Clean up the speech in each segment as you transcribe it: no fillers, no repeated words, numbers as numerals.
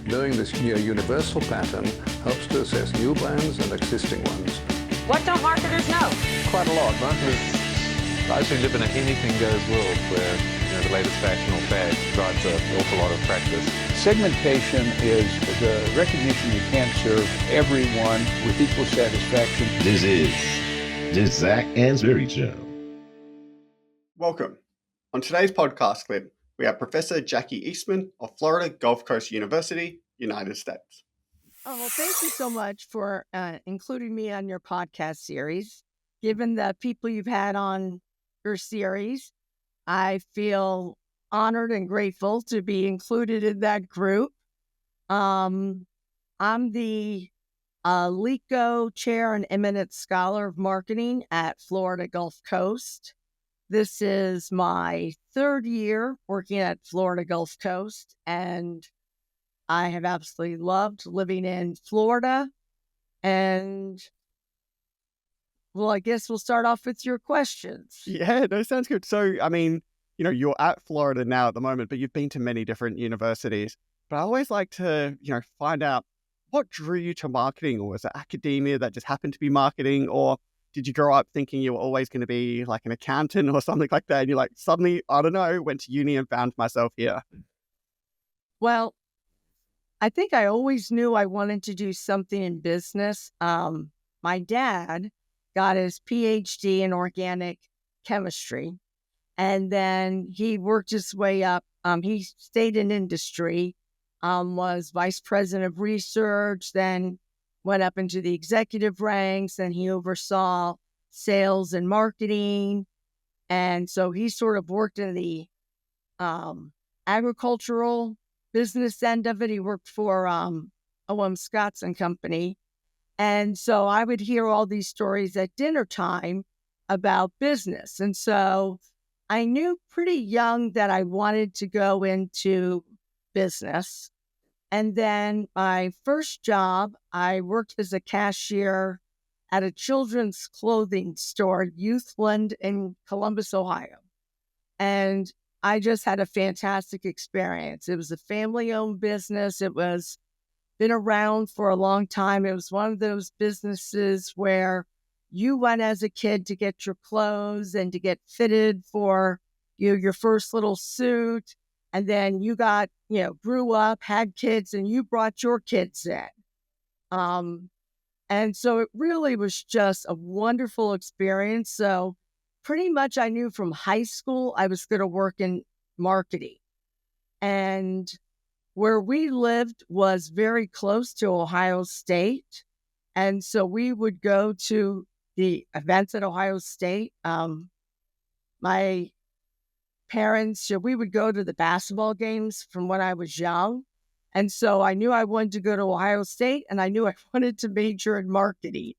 Knowing this near universal pattern helps to assess new brands and existing ones. What don't marketers know? Quite a lot. Marketers, I actually live in an anything goes world where the latest fashion or fad drives an awful lot of practice. Segmentation is the recognition you can't serve everyone with equal satisfaction. This is Zach Ansberry Show. Welcome. On today's podcast clip, we have Professor Jackie Eastman of Florida Gulf Coast University, United States. Oh, well, thank you so much for including me on your podcast series. Given the people you've had on your series, I feel honored and grateful to be included in that group. I'm the Alico Chair and Eminent Scholar of Marketing at Florida Gulf Coast. This is my third year working at Florida Gulf Coast, and I have absolutely loved living in Florida. And, well, I guess we'll start off with your questions. Yeah, no, sounds good. So, I mean, you're at Florida now at the moment, but you've been to many different universities. But I always like to, find out what drew you to marketing, or was it academia that just happened to be marketing, or did you grow up thinking you were always going to be like an accountant or something like that? And you're like, suddenly, I don't know, went to uni and found myself here. Well, I think I always knew I wanted to do something in business. My dad got his PhD in organic chemistry, and then he worked his way up. He stayed in industry, was vice president of research, then went up into the executive ranks, and he oversaw sales and marketing. And so he sort of worked in the agricultural business end of it. He worked for O.M. Scott's and Company. And so I would hear all these stories at dinner time about business. And so I knew pretty young that I wanted to go into business. And then my first job, I worked as a cashier at a children's clothing store, Youthland in Columbus, Ohio. And I just had a fantastic experience. It was a family-owned business. It was been around for a long time. It was one of those businesses where you went as a kid to get your clothes and to get fitted for your first little suit. And then you got, grew up, had kids, and you brought your kids in. And so it really was just a wonderful experience. So pretty much I knew from high school I was going to work in marketing. And where we lived was very close to Ohio State. And so we would go to the events at Ohio State. My parents, we would go to the basketball games from when I was young. And so I knew I wanted to go to Ohio State, and I knew I wanted to major in marketing.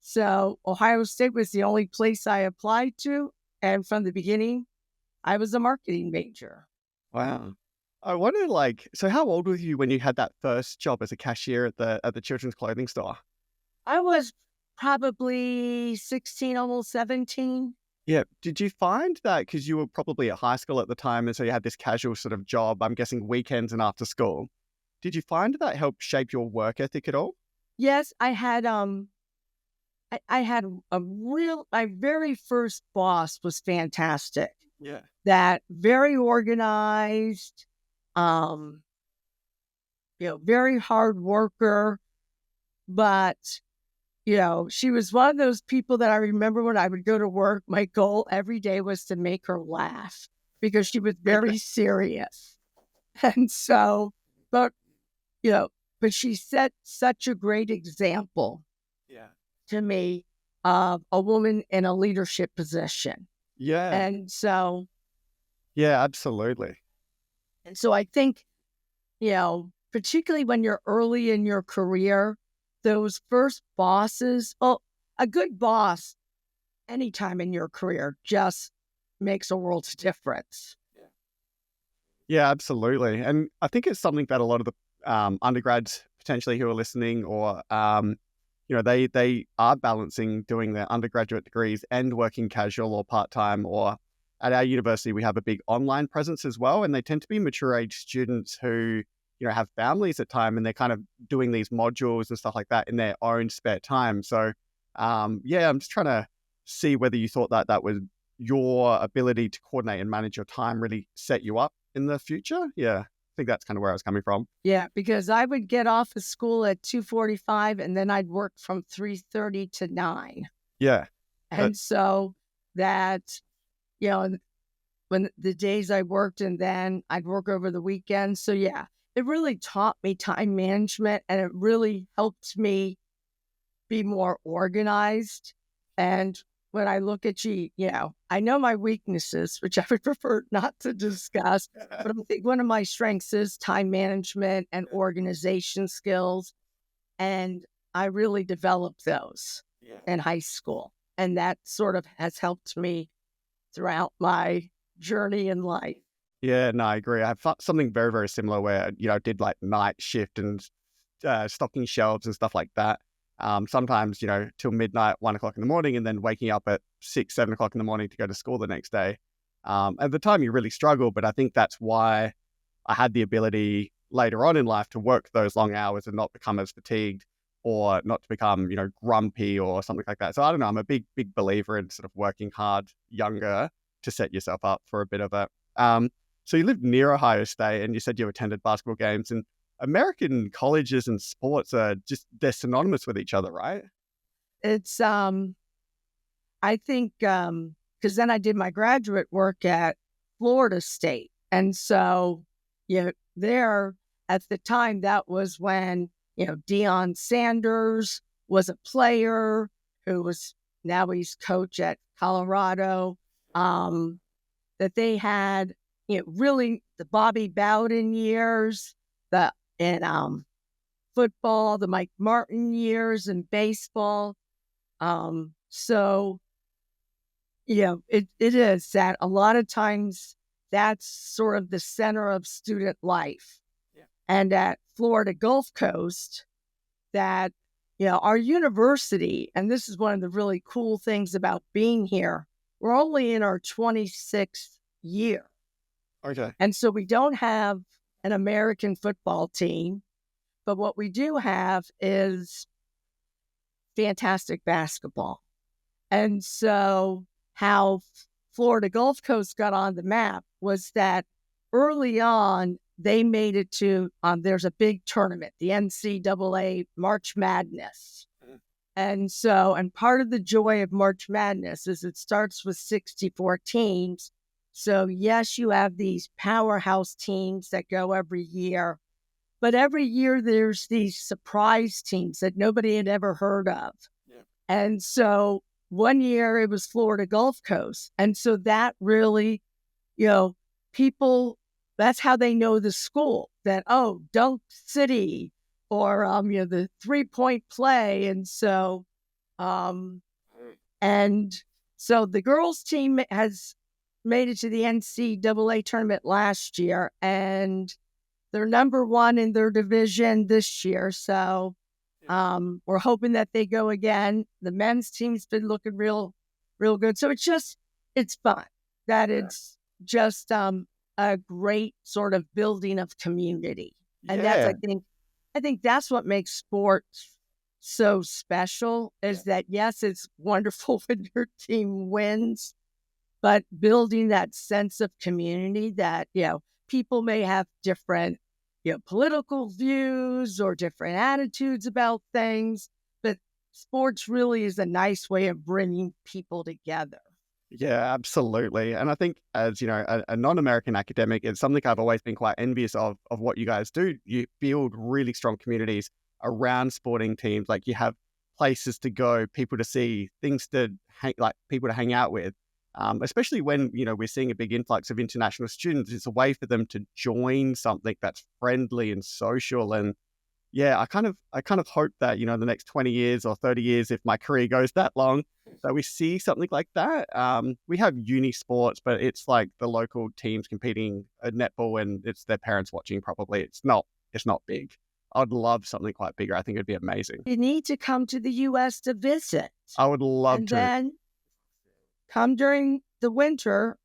So Ohio State was the only place I applied to. And from the beginning, I was a marketing major. Wow. I wonder, so how old were you when you had that first job as a cashier at the children's clothing store? I was probably 16, almost 17. Yeah. Did you find that, because you were probably at high school at the time, and so you had this casual sort of job, I'm guessing weekends and after school, did you find that helped shape your work ethic at all? Yes, I had, my very first boss was fantastic. Yeah. That very organized, very hard worker, but she was one of those people that I remember when I would go to work, my goal every day was to make her laugh because she was very serious. And so, but she set such a great example to me of a woman in a leadership position. Yeah. And so. Yeah, absolutely. And so I think, particularly when you're early in your career, those first bosses, a good boss anytime in your career just makes a world's difference. Yeah, absolutely. And I think it's something that a lot of the undergrads potentially who are listening, or, they are balancing doing their undergraduate degrees and working casual or part-time, or at our university, we have a big online presence as well. And they tend to be mature age students who, have families at time, and they're kind of doing these modules and stuff like that in their own spare time. So, yeah, I'm just trying to see whether you thought that was your ability to coordinate and manage your time really set you up in the future. Yeah, I think that's kind of where I was coming from. Yeah, because I would get off of school at 2:45 and then I'd work from 3:30 to 9. Yeah. And so that, when the days I worked, and then I'd work over the weekend. So yeah, it really taught me time management, and it really helped me be more organized. And when I look at you, I know my weaknesses, which I would prefer not to discuss, but I think one of my strengths is time management and organization skills. And I really developed those in high school. And that sort of has helped me throughout my journey in life. Yeah, no, I agree. I have something very, very similar where, I did like night shift and stocking shelves and stuff like that. Sometimes, till midnight, 1 o'clock in the morning, and then waking up at 6, 7 o'clock in the morning to go to school the next day. At the time, you really struggle, but I think that's why I had the ability later on in life to work those long hours and not become as fatigued, or not to become, grumpy or something like that. So I don't know. I'm a big, big believer in sort of working hard younger to set yourself up for a bit of it. So you lived near Ohio State, and you said you attended basketball games, and American colleges and sports they're synonymous with each other, right? It's, I think, because then I did my graduate work at Florida State. And so, there at the time, that was when, Deion Sanders was a player now he's coach at Colorado, that they had, really the Bobby Bowden years, in football, the Mike Martin years in baseball. So, it is that a lot of times that's sort of the center of student life. Yeah. And at Florida Gulf Coast, that, our university, and this is one of the really cool things about being here, we're only in our 26th year. Okay. And so we don't have an American football team, but what we do have is fantastic basketball. And so how Florida Gulf Coast got on the map was that early on, they made it to, there's a big tournament, the NCAA March Madness. And part of the joy of March Madness is it starts with 64 teams. So yes, you have these powerhouse teams that go every year, but every year there's these surprise teams that nobody had ever heard of. Yeah. And so one year it was Florida Gulf Coast. And so that really, people, that's how they know the school, that, Dunk City, or, the 3-point play. And so, the girls team has made it to the NCAA tournament last year, and they're number one in their division this year. So we're hoping that they go again. The men's team's been looking real good. So it's fun. That it's just a great sort of building of community. And that's, I think that's what makes sports so special, is that, yes, it's wonderful when your team wins, but building that sense of community that, people may have different, political views or different attitudes about things, but sports really is a nice way of bringing people together. Yeah, absolutely. And I think as, a non-American academic, it's something I've always been quite envious of what you guys do. You build really strong communities around sporting teams. Like, you have places to go, people to see, things to people to hang out with. Especially when, we're seeing a big influx of international students. It's a way for them to join something that's friendly and social. And yeah, I kind of hope that, the next 20 years or 30 years, if my career goes that long, that we see something like that. We have uni sports, but it's like the local teams competing at netball, and it's their parents watching probably. It's not big. I'd love something quite bigger. I think it'd be amazing. You need to come to the U.S. to visit. I would love to. And then come during the winter.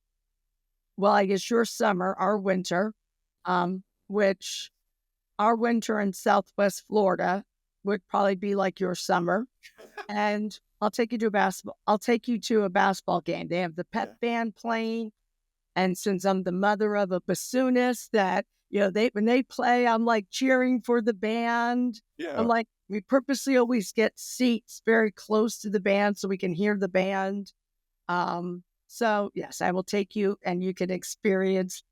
Well, I guess your summer, our winter, which our winter in Southwest Florida would probably be like your summer. And I'll take you to a basketball game. They have the pep band playing. And since I'm the mother of a bassoonist that, when they play, I'm like cheering for the band. Yeah. I'm like, we purposely always get seats very close to the band so we can hear the band. So yes, I will take you and you can experience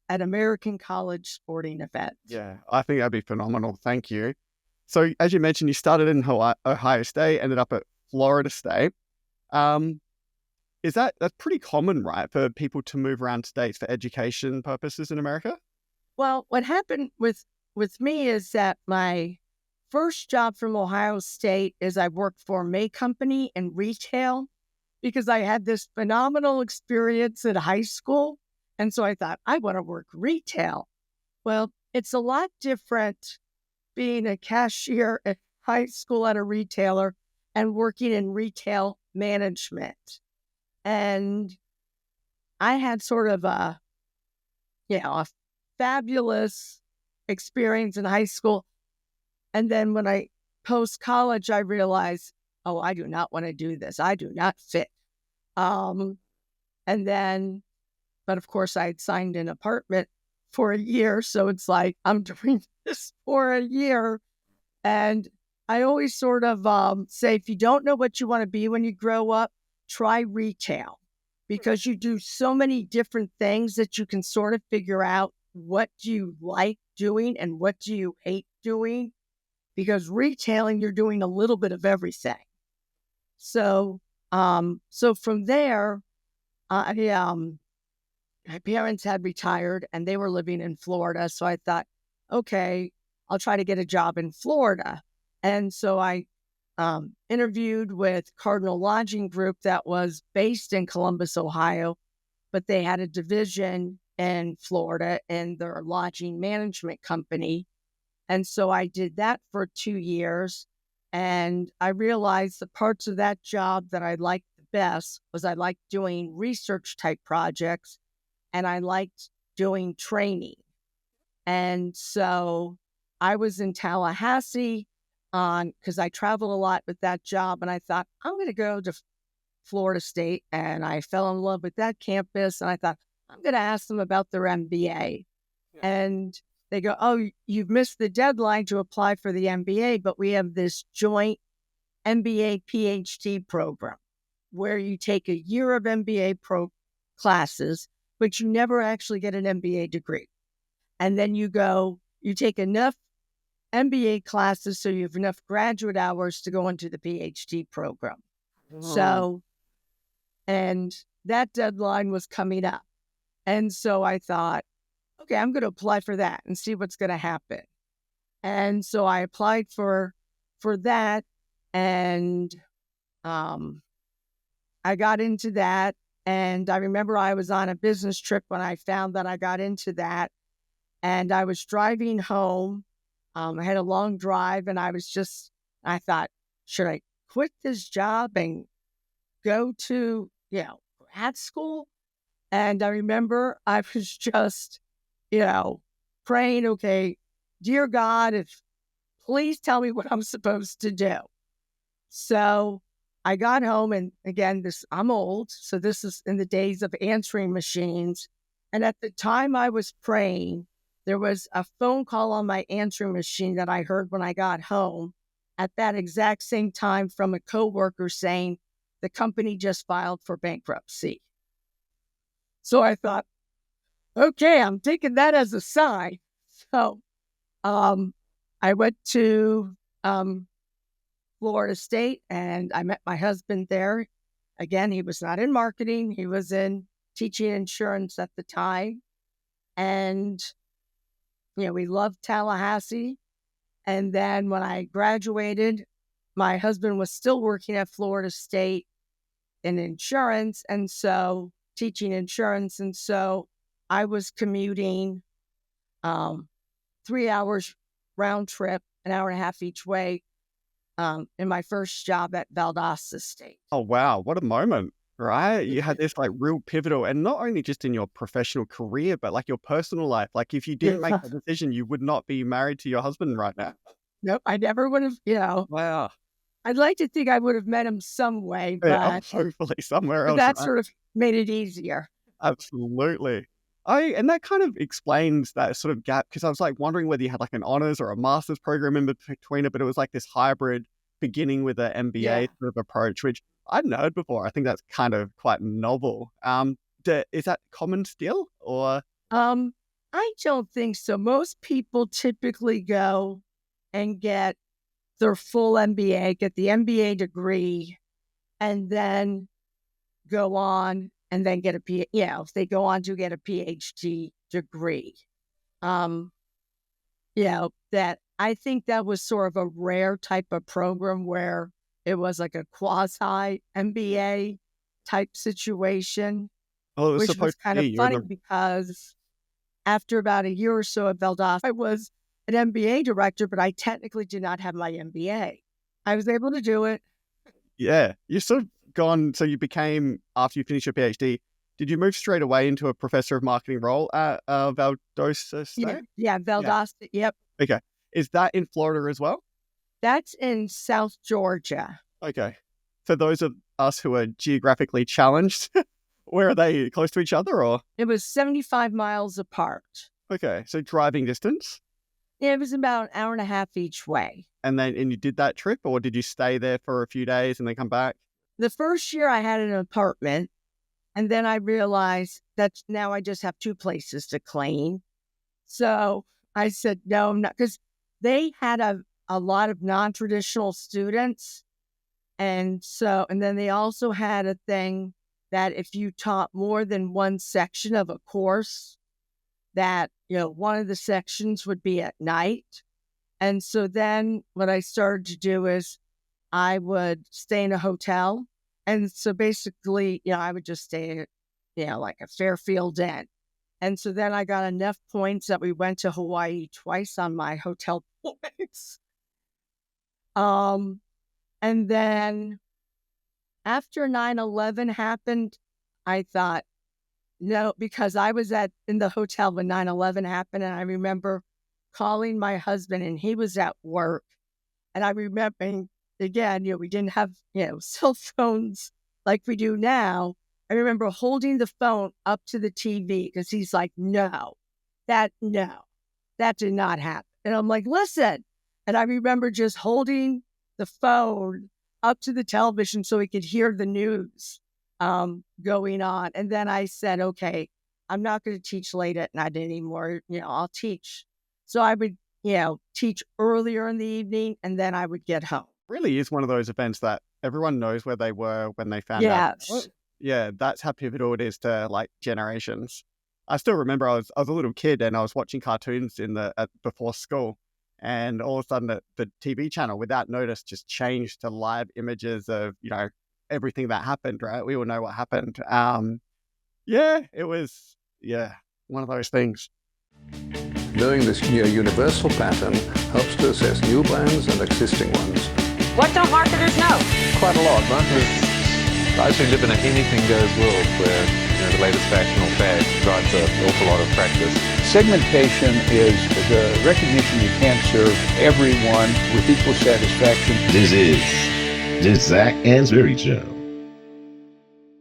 an American college sporting event. Yeah, I think that'd be phenomenal. Thank you. So as you mentioned, you started in Ohio State, ended up at Florida State. That's pretty common, right, for people to move around states for education purposes in America? Well, what happened with me is that my first job from Ohio State is I worked for a May company in retail because I had this phenomenal experience at high school. And so I thought, I want to work retail. Well, it's a lot different being a cashier at high school at a retailer and working in retail management. And I had sort of a fabulous experience in high school. And then when I post-college, I realized, I do not want to do this. I do not fit. But of course, I had signed an apartment for a year. So it's like, I'm doing this for a year. And I always sort of say, if you don't know what you want to be when you grow up, try retail, because you do so many different things that you can sort of figure out what do you like doing and what do you hate doing, because retailing, you're doing a little bit of everything. So from there, my parents had retired and they were living in Florida. So I thought, okay, I'll try to get a job in Florida. And so I interviewed with Cardinal Lodging Group that was based in Columbus, Ohio, but they had a division in Florida in their lodging management company. And so I did that for 2 years. And I realized the parts of that job that I liked the best was I liked doing research type projects and I liked doing training. And so I was in Tallahassee because I traveled a lot with that job. And I thought, I'm going to go to Florida State. And I fell in love with that campus. And I thought, I'm going to ask them about their MBA. Yeah. And they go, you've missed the deadline to apply for the MBA, but we have this joint MBA PhD program where you take a year of MBA classes, but you never actually get an MBA degree. And then you take enough MBA classes so you have enough graduate hours to go into the PhD program. Oh. So, and that deadline was coming up. And so I thought, okay, I'm going to apply for that and see what's going to happen. And so I applied for that, and I got into that. And I remember I was on a business trip when I found that I got into that. And I was driving home. I had a long drive, and I thought, should I quit this job and go to, grad school? And I remember I was just, praying, okay, dear God, please tell me what I'm supposed to do. So I got home, and again, I'm old, so this is in the days of answering machines. And at the time I was praying, there was a phone call on my answering machine that I heard when I got home at that exact same time from a coworker saying the company just filed for bankruptcy. So I thought, okay, I'm taking that as a sign. So I went to Florida State, and I met my husband there. Again, he was not in marketing. He was in teaching insurance at the time. And, we loved Tallahassee. And then when I graduated, my husband was still working at Florida State in insurance, and so teaching insurance. And so I was commuting 3 hours round trip, an hour and a half each way in my first job at Valdosta State. Oh, wow. What a moment. right? You had this like real pivotal, and not only just in your professional career, but like your personal life. Like if you didn't make Yeah. that decision, you would not be married to your husband right now. Nope, I never would have, Wow. I'd like to think I would have met him some way, Yeah, but hopefully somewhere else, that right? sort of made it easier. Absolutely. And that kind of explains that sort of gap, because I was like wondering whether you had like an honors or a master's program in between it, but it was like this hybrid beginning with an MBA Yeah. sort of approach, which I hadn't heard before. I think that's kind of quite novel. Is that common still, or? I don't think so. Most people typically go and get their full MBA, get the MBA degree, and then go on and then get if they go on to get a PhD degree. That I think that was sort of a rare type of program where it was like a quasi MBA type situation, Oh, it was which was supposed to kind be. of You were funny because after about a year or so at Valdosta, I was an MBA director, but I technically did not have my MBA. I was able to do it. Yeah, you're sort of gone. So you became, after you finished your PhD, did you move straight away into a professor of marketing role at Valdosta State? Yeah, Valdosta. Yep. Okay. Is that in Florida as well? That's in South Georgia. Okay. For those of us who are geographically challenged, where are they, close to each other, or? It was 75 miles apart. Okay, so driving distance? Yeah, it was about an hour and a half each way. And you did that trip, or did you stay there for a few days and then come back? The first year I had an apartment, and then I realized that now I just have 2 places to clean. So I said, no, I'm not, because they had a lot of non-traditional students. And then they also had a thing that if you taught more than one section of a course, that, one of the sections would be at night. And so then what I started to do is I would stay in a hotel. And so basically, I would just stay at, like a Fairfield Inn. And so then I got enough points that we went to Hawaii twice on my hotel points. And then after 9/11 happened, I thought, no, because I was in the hotel when 9/11 happened. And I remember calling my husband, and he was at work. And I remember, again, we didn't have, cell phones like we do now. I remember holding the phone up to the TV because he's like, no, that did not happen. And I'm like, listen. And I remember just holding the phone up to the television so he could hear the news going on. And then I said, okay, I'm not going to teach late at night anymore. I'll teach. So I would, teach earlier in the evening, and then I would get home. Really is one of those events that everyone knows where they were when they found out. Yes. Yeah, that's how pivotal it is to like generations. I still remember I was a little kid and I was watching cartoons before school, and all of a sudden the TV channel without notice just changed to live images of everything that happened. Right, we all know what happened. It was one of those things. Knowing this near universal pattern helps to assess new brands and existing ones. What don't marketers know? Quite a lot. Marketers, I actually live in an anything-goes world where the latest fashional fad drives an awful lot of practice. Segmentation is the recognition you can't serve everyone with equal satisfaction. This is the Zach Ansbury Show.